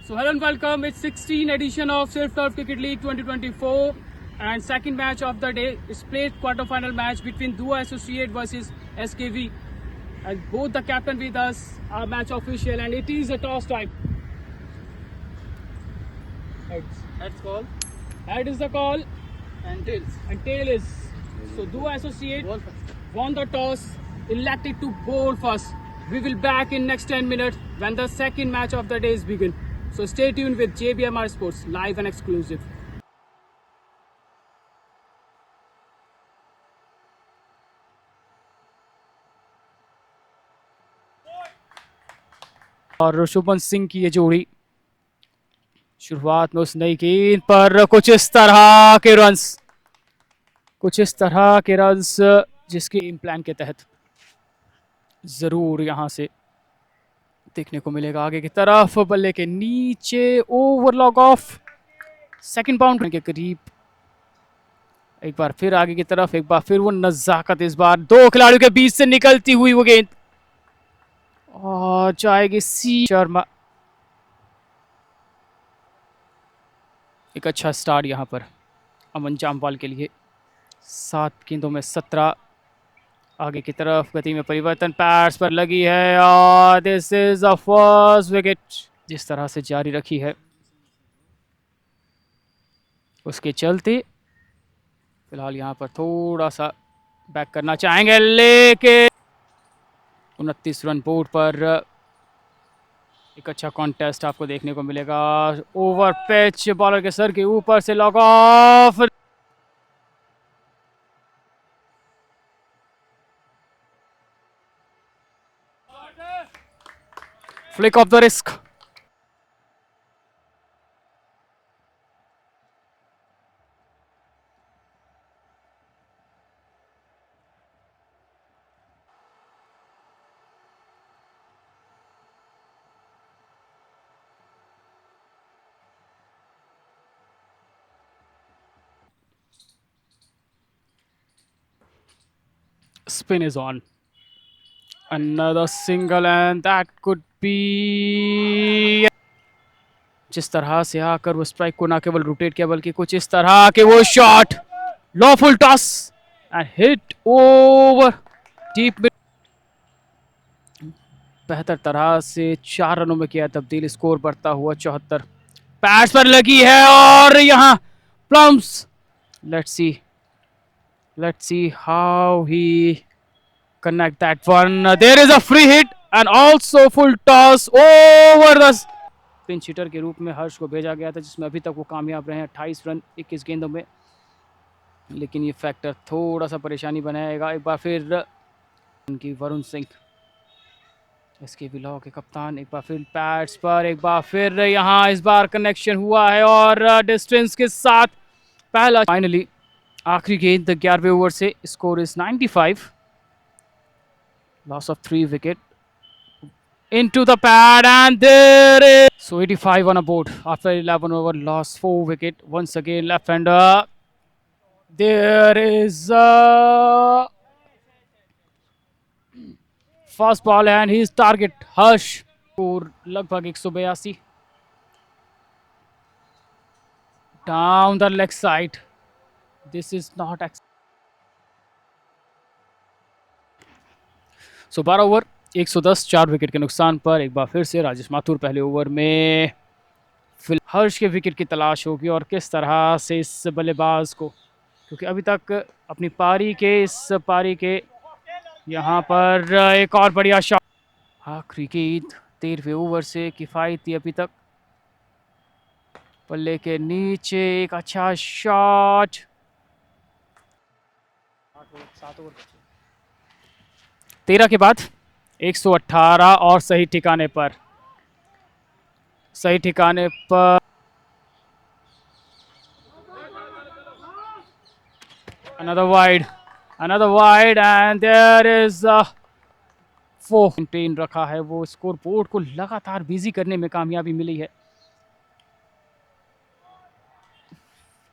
So hello and welcome. It's 16th edition of Surf Turf Cricket League 2024 and second match of the day is played quarter-final match between Dua Associate versus SKV, and both the captain with us are match official and it is a toss time. Heads call. Head is the call and tails. and tail is. So Dua Associate won the toss, elected to bowl first. We will back in next 10 minutes when the second match of the day is begin. So stay tuned with JBMR Sports, live and exclusive. और शुभमन सिंह की ये जोड़ी शुरुआत में उस नई गेंद पर कुछ इस तरह के रन्स जिसके गेम प्लान के तहत जरूर यहां से देखने को मिलेगा। आगे की तरफ बल्ले के नीचे ओवरलॉक ऑफ सेकंड बाउंड्री के करीब, एक बार फिर आगे की तरफ, एक बार फिर वो नजाकत, इस बार दो खिलाड़ियों के बीच से निकलती हुई वो गेंद और जाएगी सी शर्मा। एक अच्छा स्टार्ट यहां पर अमन जामवाल के लिए, 7 गेंदों में 17। आगे की तरफ गति में परिवर्तन, पैड्स पर लगी है और this is a first wicket. जिस तरह से जारी रखी है उसके चलते फिलहाल यहाँ पर थोड़ा सा बैक करना चाहेंगे, लेके 29 रन बोर्ड पर एक अच्छा कॉन्टेस्ट आपको देखने को मिलेगा। ओवर पिच, बॉलर के सर के ऊपर से log of, flick of the risk. Spin is on. Another single and that could be, जिस तरह से आकर वो स्ट्राइक को ना केवल रोटेट किया बल्कि कुछ इस तरह के वो shot, lawful toss and hit over deep mid. बेहतर तरह से 4 रनों में किया तब्दील, स्कोर बढ़ता हुआ 74। पैड्स पर लगी है और यहाँ plums, let's see how he connect that one. There is a free hit and also full toss over the pinch hitter के रूप में हर्ष को भेजा गया था, जिसमें अभी तक वो कामयाब रहे हैं 28 रन 21 गेंदों में, लेकिन ये फैक्टर थोड़ा सा परेशानी बनाएगा। एक बार फिर उनकी वरुण सिंह, इसके बिलाव के कप्तान, एक बार फिर पैड्स पर, एक बार फिर यहाँ इस बार कनेक्शन हुआ है और डिस्टेंस के साथ पहला, फाइनली आखिरी गेंद 11वें ओवर से, score is 95। Loss of 3 wicket into the pad and there is, so 85 on a board after 11 over, lost 4 wicket. Once again left hander, there is a fast ball and his target Harsh for लगभग 182 down the leg side. This is not so 12 over 110, 4 wicket के नुकसान पर एक बार फिर से राजेश माथुर पहले over में हर्ष के विकेट की तलाश होगी और किस तरह से इस बल्लेबाज को, क्योंकि अभी तक अपनी पारी के यहाँ पर एक और बढ़िया शॉट, आखिरी गेंद 13वें ओवर से किफ़ायती अभी तक, पल्ले के नीचे एक अच्छा शॉट। 13 के बाद 118 और सही ठिकाने पर another wide and there is 4 maintain रखा है, वो स्कोर बोर्ड को लगातार बिजी करने में कामयाबी मिली है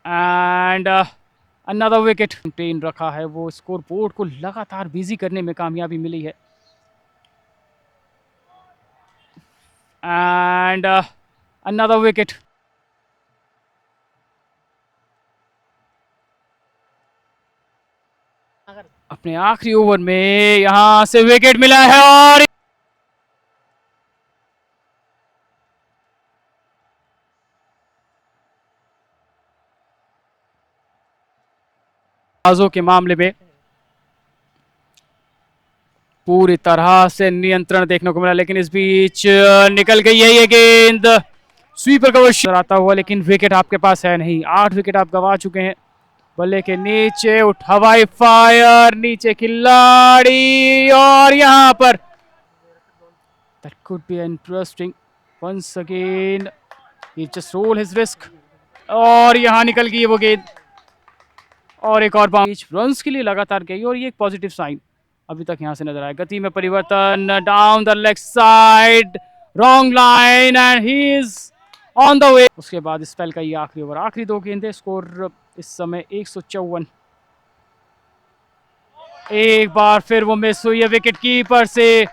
एंड another wicket मेंटेन रखा है, वो स्कोर बोर्ड को लगातार बिजी करने में कामयाबी मिली है एंड Another wicket. अपने आखिरी ओवर में यहां से विकेट मिला है और बाजों के मामले में पूरी तरह से नियंत्रण देखने को मिला, लेकिन इस बीच निकल गई है ये गेंद। स्वीपर कवर आता हुआ, लेकिन विकेट आपके पास है नहीं। 8 विकेट आप गंवा चुके हैं। बल्ले के नीचे हवाई फायर, नीचे खिलाड़ी और यहां पर that could be interesting once again. He just roll his risk और यहां निकल गई वो गेंद और एक और बाउंस रन्स के लिए लगातार गई और ये एक पॉजिटिव साइन अभी तक यहां से नजर आया। गति में परिवर्तन down the leg side, wrong line and he is on the way. उसके बाद स्पेल का ये आखिरी ओवर, आखिरी 2 गेंदें, स्कोर इस समय 154। एक बार फिर वो मिस हुई है विकेट कीपर से।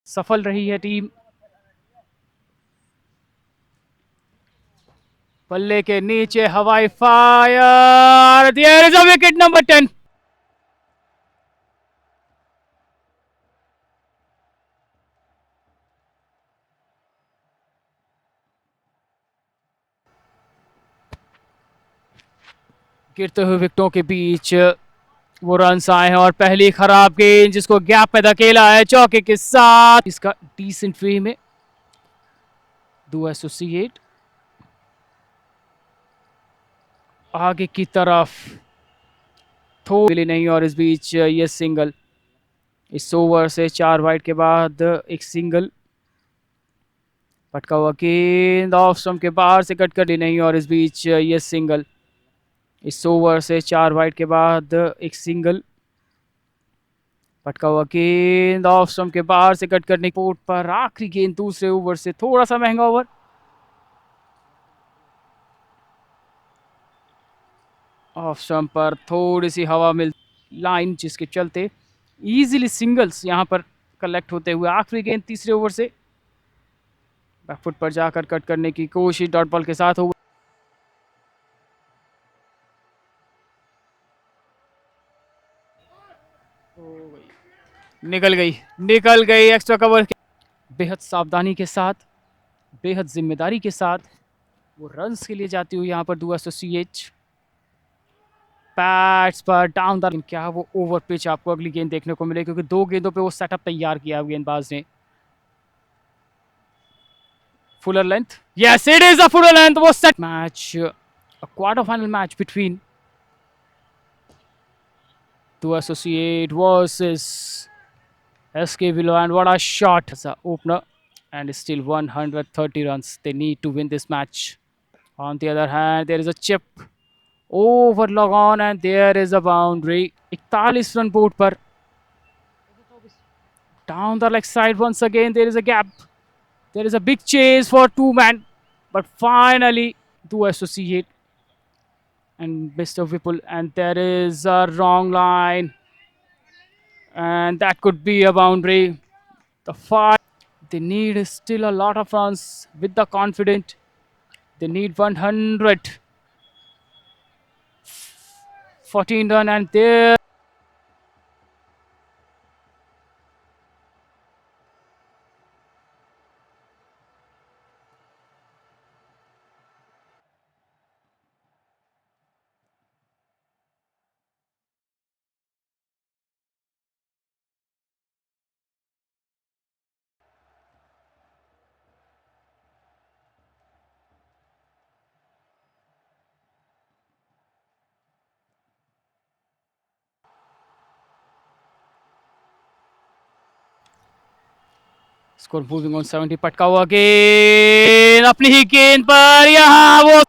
सफल रही है टीम। पल्ले के नीचे हवाई fire, there is a wicket number 10। गिरते हुए विकेटों के बीच वो रन्स आए हैं और पहली खराब गेंद जिसको गैप में धकेला है चौके के साथ। इसका डिसेंट वे में डू एसोसिएट आगे की तरफ थोड़ी नहीं और इस बीच ये सिंगल। इस ओवर से 4 वाइड के बाद एक सिंगल। पटका हुआ गेंद ऑफ स्टंप के बाहर से कट कर नहीं और इस बीच ये सिंगल। इस ओवर से 4 वाइड के बाद एक सिंगल। पटका हुआ गेंद ऑफ स्टंप के बाहर से कट करने पोर्ट पर आखिरी गेंद दूसरे ओवर से, थोड़ा सा महंगा ओवर। ऑफ स्टंप पर थोड़ी सी हवा मिल लाइन जिसके चलते इजीली सिंगल्स यहां पर कलेक्ट होते हुए आखिरी गेंद तीसरे ओवर से बैकफुट पर जाकर कट करने की कोशिश डॉट बॉल के साथ हो निकल गई एक्स्ट्रा कवर। बेहद सावधानी के साथ, बेहद जिम्मेदारी के साथ वो रन्स के लिए जाती हुई यहाँ पर डू एसोसिएट पैट्स पर डाउन द। क्या वो ओवर पिच आपको अगली गेंद देखने को मिले, क्योंकि 2 गेंदों पे वो सेटअप तैयार किया गेंदबाज ने। Fuller length, yes it is a fuller length. वो set match, a quarter final match between do associate versus SK Willow, and what a shot as an opener, and still 130 runs they need to win this match. On the other hand, there is a chip over log on and there is a boundary. 41 run board पर down the leg side once again there is a gap. There is a big chase for 2 man, but finally to associate and Mr. Whipple, and there is a wrong line and that could be a boundary. The five, they need still a lot of runs with the confident. They need 114 run and there score moving on 70। पटका हुआ गेंद अपनी ही गेंद पर यहां वो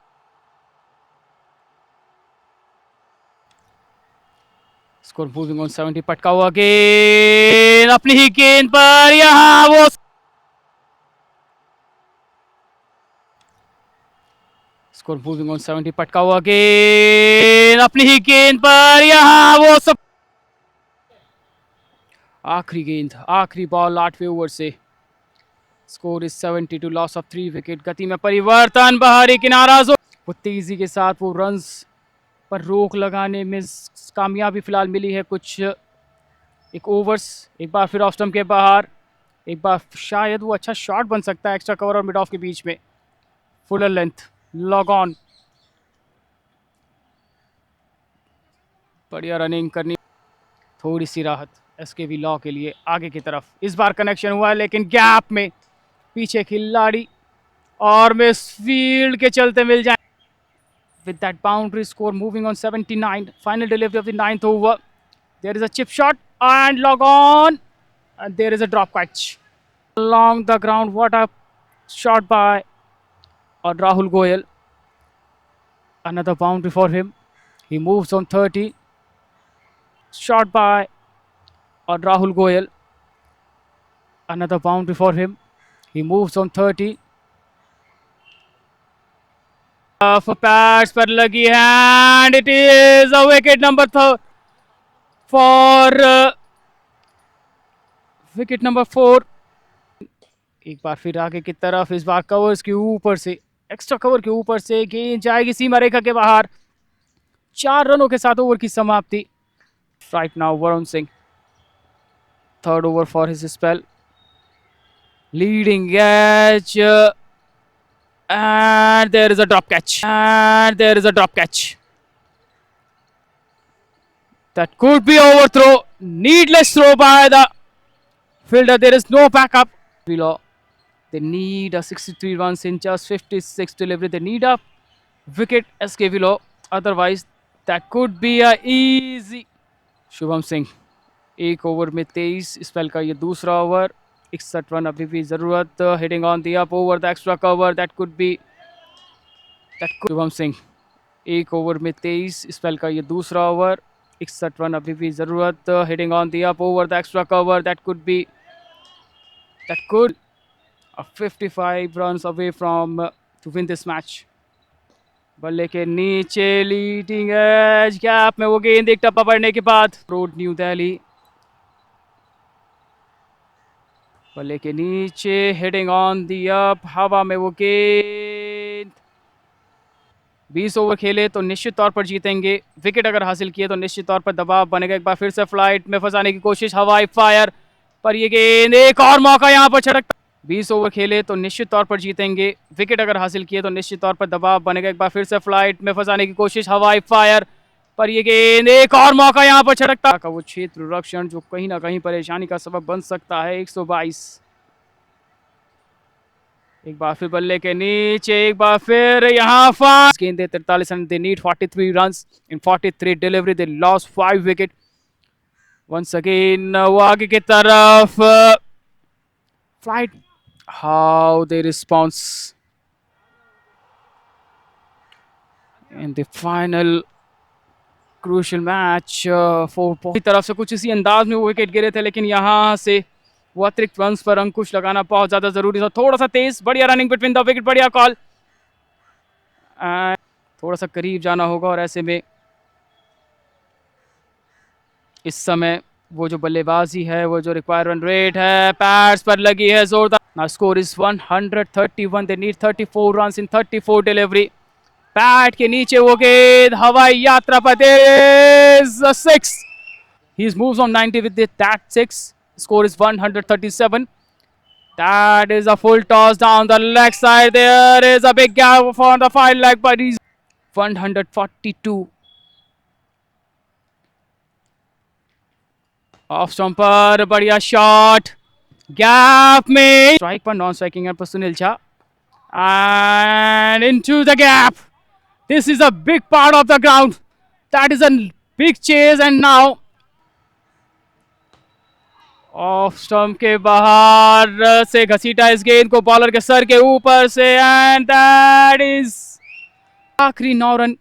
score moving on 70। पटका हुआ गेंद अपनी ही गेंद पर यहां वो स्कोर मूविंग ऑन 70, पटका हुआ गेंद अपनी ही गेंद पर, यहाँ वो सब आखिरी गेंद, आखिरी बॉल 8वें ओवर से। Score is 72, loss of 3 wicket. गति में परिवर्तन, बाहरी किनारा, वो तेजी के साथ वो रन्स पर रोक लगाने में कामयाबी फिलहाल मिली है। कुछ एक ओवर्स, एक बार फिर ऑफ स्टंप के बाहर, एक बार शायद वो अच्छा शॉट बन सकता है एक्स्ट्रा कवर और मिड ऑफ के बीच में। फुलर लेंथ, लॉग ऑन, बढ़िया रनिंग करनी, थोड़ी सी राहत एसकेवी लॉ के लिए आगे की तरफ। इस बार कनेक्शन हुआ है लेकिन गैप में पीछे खिलाड़ी और मिस फील्ड के चलते मिल जाए। With that boundary score moving on 79, final delivery of the 9th over. There is a chip shot and log on, and there is a drop catch along the ground. What a shot by Rahul Goyal. Another boundary for him. He moves on 30. Shot by Rahul Goyal. Another boundary for him. He moves on 30. Pads पर लगी है and it is a wicket number wicket number 4. एक बार फिर आगे की तरफ, इस बार covers के ऊपर से, एक्स्ट्रा कवर के ऊपर से गेंद जाएगी सीमा रेखा के बाहर। 4 रनों के साथ ओवर की समाप्ति। Right now Varun Singh, third over for his spell, leading edge and there is a drop catch, that could be overthrow, needless throw by the fielder. There is no backup below. They need a 63 runs in just 56 delivery. They need a wicket SK below, otherwise that could be a easy. Shubham Singh, एक over में 23, spell का ये दूसरा over, 61 run अभी भी जरूरत। Hitting on the up over the extra cover, that could be Shubham Singh, एक over में 23, स्पेल का ये दूसरा ओवर, 61 रन अभी भी जरूरत। Hitting on the up over the extra cover, that could 55 runs away from to win this match. बल्ले के नीचे लीडिंग एज, गैप में वो गेंद एक टप्पा पड़ने के बाद। रोड न्यू दिल्ली, बल्ले के नीचे, हिटिंग ऑन दी अप, हवा में वो गेंद। 20 ओवर खेले तो निश्चित तौर पर जीतेंगे, विकेट अगर हासिल किए तो निश्चित तौर पर दबाव बनेगा। एक बार फिर से फ्लाइट में फंसाने की कोशिश, हवाई फायर पर ये गेंद, एक और मौका यहाँ पर छटकता। 20 ओवर खेले तो निश्चित तौर पर जीतेंगे, विकेट अगर हासिल किए तो निश्चित तौर पर दबाव बनेगा। एक बार फिर से फ्लाइट में फंसाने की कोशिश, हवाई फायर पर ये गेंद, एक और मौका यहाँ पर छटकता का वो क्षेत्र रक्षण जो कहीं ना कहीं परेशानी का सबब बन सकता है। 122, एक बार फिर बल्ले के नीचे, एक बार फिर यहाँ फास्ट गेंद, 43 run. They need 43 runs in 43 delivery. They lost 5 wicket. Once again वो आगे की तरफ, flight, how they response in the final crucial match for तरफ से कुछ इसी अंदाज में वो विकेट गिरे थे, लेकिन यहाँ से वो अतिरिक्त रन्स पर अंकुश लगाना बहुत ज्यादा जरूरी था। थोड़ा सा तेज, बढ़िया रनिंग बिटवीन द विकेट, बढ़िया कॉल, थोड़ा सा करीब जाना होगा और ऐसे में इस समय वो जो बल्लेबाजी है, वो जो रिक्वायर्ड रन रेट है, पैड्स पर लगी है जोरदार। Now score is 131. They need 34 runs in 34 delivery. Pad के नीचे वो गेंद, हवाई यात्रा पर, there is a 6. He moves on 90 with that 6. Score is 137. That is a full toss down the leg side. There is a big gap on the fine leg, but he's 142. Off stump पर बढ़िया shot, gap में, strike पर, non striking पर Sunil Jha, and into the gap. This is a big part of the ground, that is a big chase, and now off stump के बाहर से घसीटा इस गेंद को बॉलर के सर के ऊपर से, एंड दैट इज आखिरी 9 रन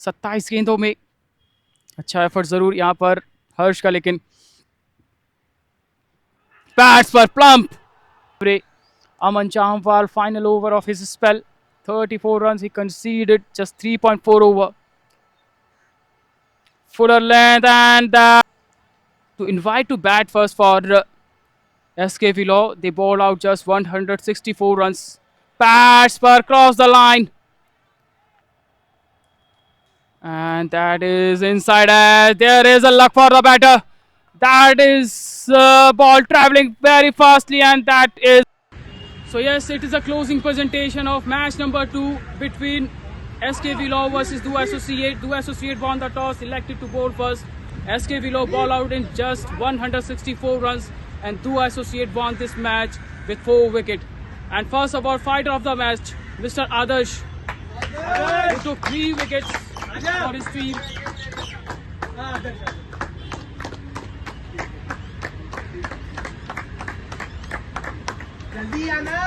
27 गेंदों में। अच्छा एफर्ट जरूर यहाँ पर हर्ष का, लेकिन बैट्स पर plump. Aman Chahwal, final over of his spell, 34 runs. He conceded just 3.4 over. Fuller length and to invite to bat first for SK Law. They ball out just 164 runs. Bats per cross the line. And that is inside edge. There is a luck for the batter. That is ball traveling very fastly, and that is. So yes, it is a closing presentation of match number 2 between SK Law versus Do Associate. Do Associate won the toss, elected to bowl first. SK Law ball out in just 164 runs, and Do Associate won this match with 4 wickets. And first of all, fighter of the match, Mr. Adarsh, who took 3 wickets for his team. जल्दी आना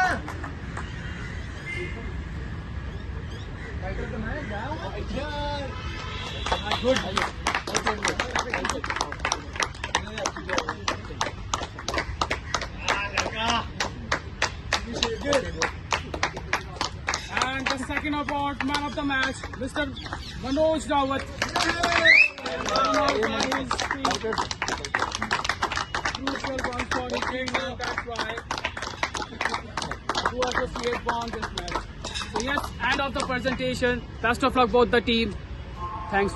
And the second award, man of the match, Mr. Manoj Rawat. Crucial one for his team, and that's why Do Associate won this match. So yes, end of the presentation. Best of luck both the team. Thanks.